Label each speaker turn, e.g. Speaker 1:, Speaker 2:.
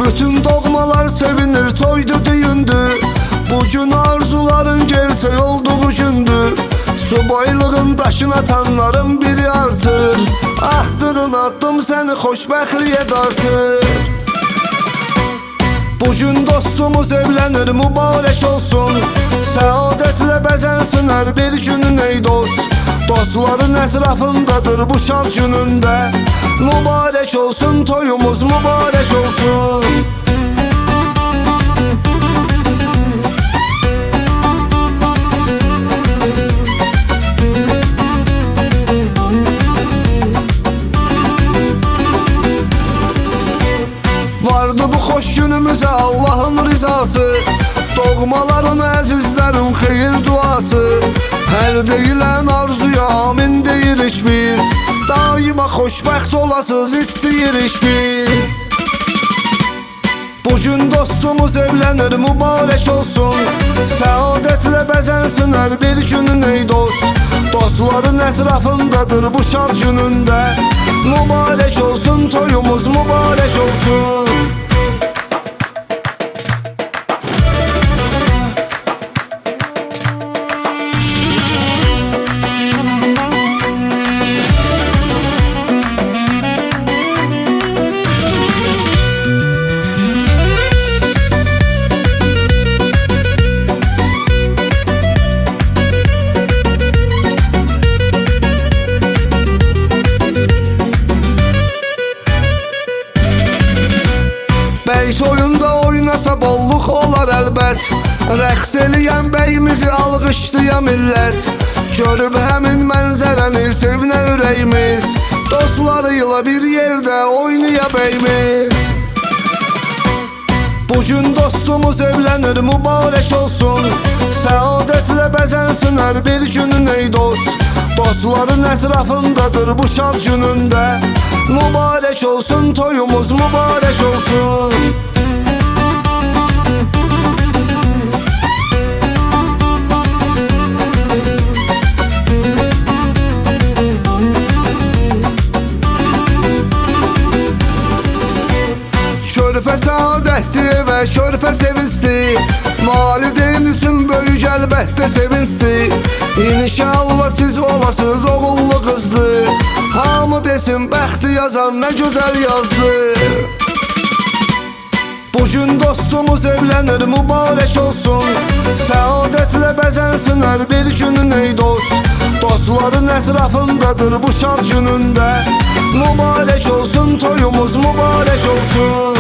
Speaker 1: Bütün doğmalar sevinir, toydu düğündü. Bugün arzuların gerçek olduğu gündür. Subaylığın daşına atanların biri artır. Ahtırın attım seni xoşbəxtliyə dartır. Bugün dostumuz evlenir, mübarek olsun. Səadətlə bəzənsin hər bir günün ey dost. Dostların ətrafındadır bu şad günündə. Mübarek olsun, toyumuz mübarek olsun. Vardı bu xoş günümüzə Allah'ın rizası. Doğmaların əzizlərin xeyir duası. Hər deyilən arzuya amin deyirik biz. Daima xoşbəxt olasız isteyirik biz. Bugün dostumuz evlenir, mübarek olsun. Səadətlə bəzənsin hər bir günün ey dost. Dostların ətrafındadır bu şad günündə. Mübarek olsun, toyumuz mübarek olsun. Bəy toyunda oynasa bolluq olar əlbət. Rəqs eləyən bəyimizi alqışlıya millət. Görüb həmin mənzərəni sevinə ürəyimiz. Dostlarıyla bir yerdə oynaya bəyimiz. Bugün dostumuz evlenir, mübarek olsun. Səadətlə bəzənsin hər bir günün ey dost. Dostların ətrafındadır bu şad günündə. Mübarek olsun, toyumuz mübarek olsun. Körpə saadətdir və körpə sevinsdir. Valideyn üçün böyük əlbəttə sevinsdir. İnşallah siz olasınız oğullu qızdı. Hamı desin bəxti yazan nə gözəl yazdı. Bugün dostumuz evlenir, mübarek olsun. Səadətlə bəzənsin hər bir günün ey dost. Dostların ətrafındadır bu şad günündə. Mübarek olsun, toyumuz mübarek olsun.